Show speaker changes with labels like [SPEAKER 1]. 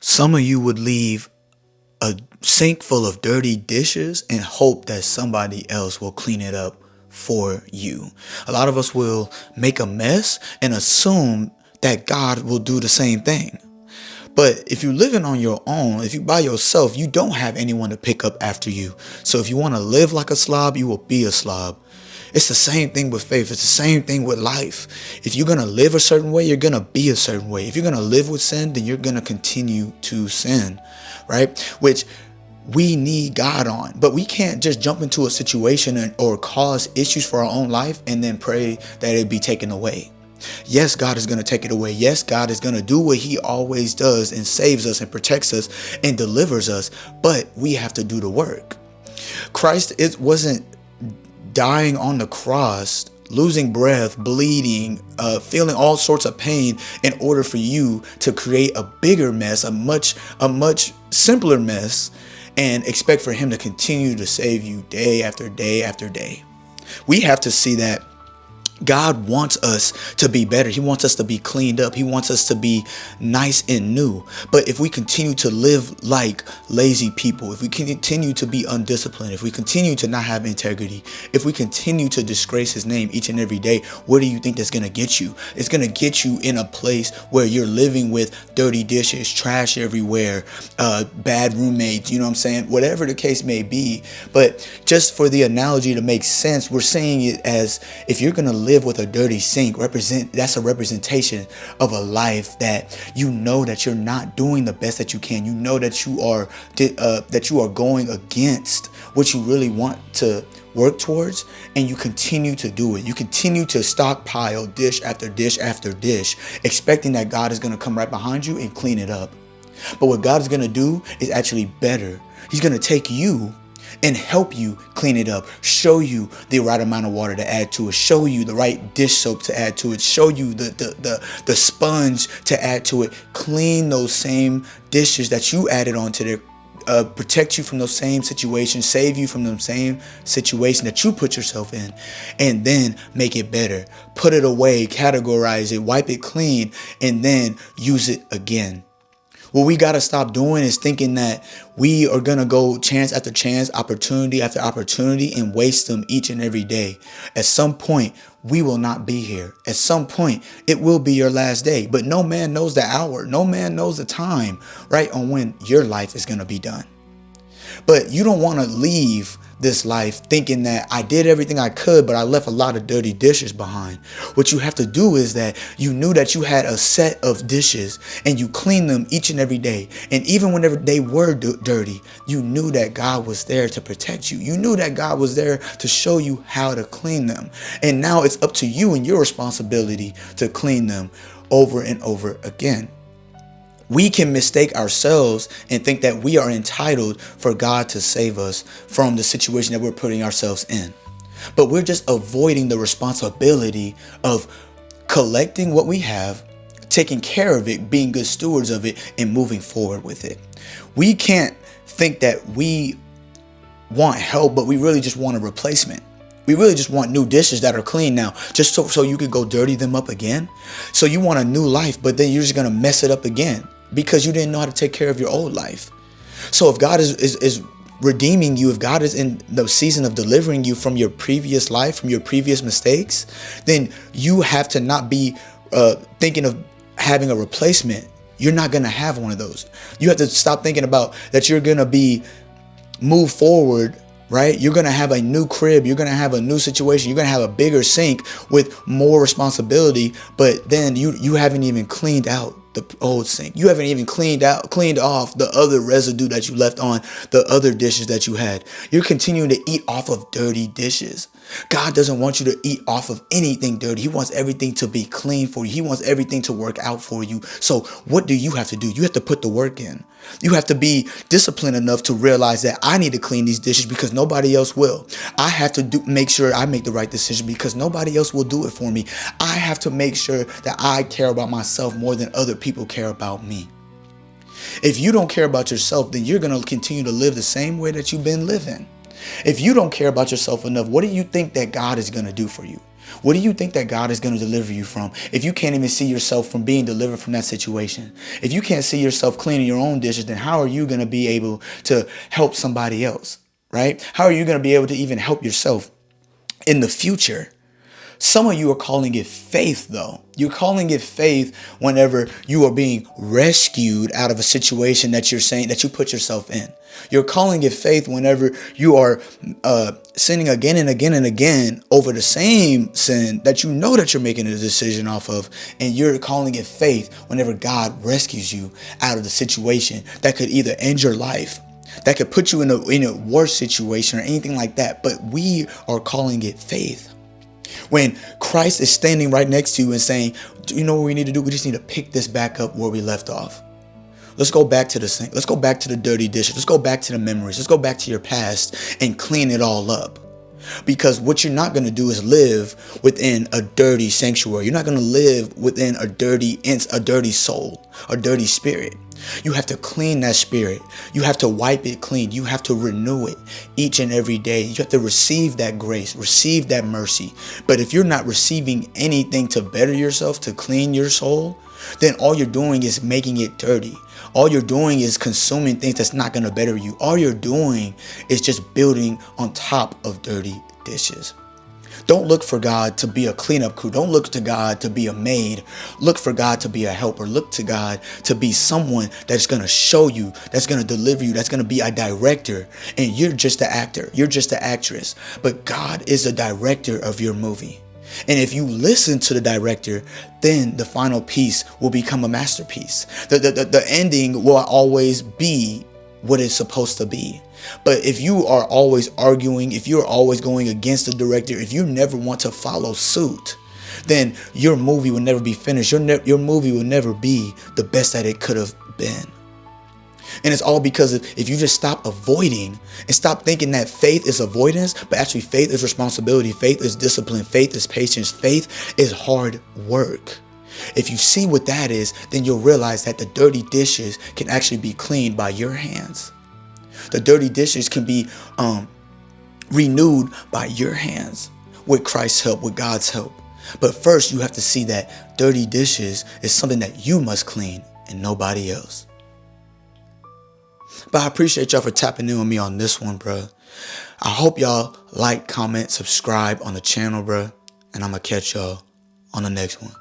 [SPEAKER 1] Some of you would leave a sink full of dirty dishes and hope that somebody else will clean it up for you. A lot of us will make a mess and assume that God will do the same thing. But if you're living on your own, if you're by yourself, you don't have anyone to pick up after you. So if you want to live like a slob, you will be a slob. It's the same thing with faith. It's the same thing with life. If you're going to live a certain way, you're going to be a certain way. If you're going to live with sin, then you're going to continue to sin, right? Which we need God on. But we can't just jump into a situation or cause issues for our own life and then pray that it be taken away. Yes, God is going to take it away. Yes, God is going to do what he always does and saves us and protects us and delivers us. But we have to do the work. Christ wasn't dying on the cross, losing breath, bleeding, feeling all sorts of pain in order for you to create a bigger mess, a much simpler mess, and expect for him to continue to save you day after day after day. We have to see that God wants us to be better. He wants us to be cleaned up. He wants us to be nice and new. But if we continue to live like lazy people, if we continue to be undisciplined, if we continue to not have integrity, if we continue to disgrace his name each and every day, where do you think that's going to get you? It's going to get you in a place where you're living with dirty dishes, trash everywhere, bad roommates, you know what I'm saying? Whatever the case may be. But just for the analogy to make sense, we're saying it as if you're going to live with a dirty sink, that's a representation of a life that you know that you're not doing the best that you can. You know that you are going against what you really want to work towards, and you continue to do it. You continue to stockpile dish after dish after dish, expecting that God is going to come right behind you and clean it up. But what God is going to do is actually better. He's going to take you and help you clean it up, show you the right amount of water to add to it, show you the right dish soap to add to it, show you the sponge to add to it, clean those same dishes that you added onto there, protect you from those same situations, save you from the same situation that you put yourself in, and then make it better. Put it away, categorize it, wipe it clean, and then use it again. What we got to stop doing is thinking that we are going to go chance after chance, opportunity after opportunity, and waste them each and every day. At some point, we will not be here. At some point, it will be your last day. But no man knows the hour. No man knows the time, right, on when your life is going to be done. But you don't want to leave this life thinking that I did everything I could, but I left a lot of dirty dishes behind. What you have to do is that you knew that you had a set of dishes and you cleaned them each and every day. And even whenever they were dirty, you knew that God was there to protect you. You knew that God was there to show you how to clean them. And now it's up to you and your responsibility to clean them over and over again. We can mistake ourselves and think that we are entitled for God to save us from the situation that we're putting ourselves in. But we're just avoiding the responsibility of collecting what we have, taking care of it, being good stewards of it, and moving forward with it. We can't think that we want help, but we really just want a replacement. We really just want new dishes that are clean now, just so you could go dirty them up again. So you want a new life, but then you're just going to mess it up again because you didn't know how to take care of your old life. So if God is redeeming you, if God is in the season of delivering you from your previous life, from your previous mistakes, then you have to not be thinking of having a replacement. You're not going to have one of those. You have to stop thinking about that you're going to be move forward, right? You're going to have a new crib. You're going to have a new situation. You're going to have a bigger sink with more responsibility. But then you haven't even cleaned out the old sink. You haven't even cleaned off the other residue that you left on the other dishes that you had. You're continuing to eat off of dirty dishes. God doesn't want you to eat off of anything dirty. He wants everything to be clean for you. He wants everything to work out for you. So what do you have to do? You have to put the work in. You have to be disciplined enough to realize that I need to clean these dishes because nobody else will. I have to make sure I make the right decision because nobody else will do it for me. I have to make sure that I care about myself more than other people care about me. If you don't care about yourself, then you're going to continue to live the same way that you've been living. If you don't care about yourself enough, what do you think that God is going to do for you? What do you think that God is going to deliver you from if you can't even see yourself from being delivered from that situation? If you can't see yourself cleaning your own dishes, then how are you going to be able to help somebody else, right? How are you going to be able to even help yourself in the future? Some of you are calling it faith, though. You're calling it faith whenever you are being rescued out of a situation that you're saying that you put yourself in. You're calling it faith whenever you are sinning again and again and again over the same sin that you know that you're making a decision off of. And you're calling it faith whenever God rescues you out of the situation that could either end your life, that could put you in a worse situation or anything like that. But we are calling it faith. When Christ is standing right next to you and saying, do you know what we need to do? We just need to pick this back up where we left off. Let's go back to the sink. Let's go back to the dirty dishes. Let's go back to the memories. Let's go back to your past and clean it all up. Because what you're not going to do is live within a dirty sanctuary. You're not going to live within a dirty soul, a dirty spirit. You have to clean that spirit. You have to wipe it clean. You have to renew it each and every day. You have to receive that grace, receive that mercy. But if you're not receiving anything to better yourself, to clean your soul, then all you're doing is making it dirty. All you're doing is consuming things that's not going to better you. All you're doing is just building on top of dirty dishes. Don't look for God to be a cleanup crew. Don't look to God to be a maid. Look for God to be a helper. Look to God to be someone that's going to show you, that's going to deliver you, that's going to be a director. And you're just the actor. You're just the actress. But God is the director of your movie. And if you listen to the director, then the final piece will become a masterpiece. The ending will always be what it's supposed to be. But if you are always arguing, if you're always going against the director, if you never want to follow suit, then your movie will never be finished. Your movie will never be the best that it could have been. And it's all because if you just stop avoiding and stop thinking that faith is avoidance, but actually faith is responsibility, faith is discipline, faith is patience, faith is hard work. If you see what that is, then you'll realize that the dirty dishes can actually be cleaned by your hands. The dirty dishes can be renewed by your hands with Christ's help, with God's help. But first, you have to see that dirty dishes is something that you must clean and nobody else. But I appreciate y'all for tapping in with me on this one, bro. I hope y'all like, comment, subscribe on the channel, bro. And I'm going to catch y'all on the next one.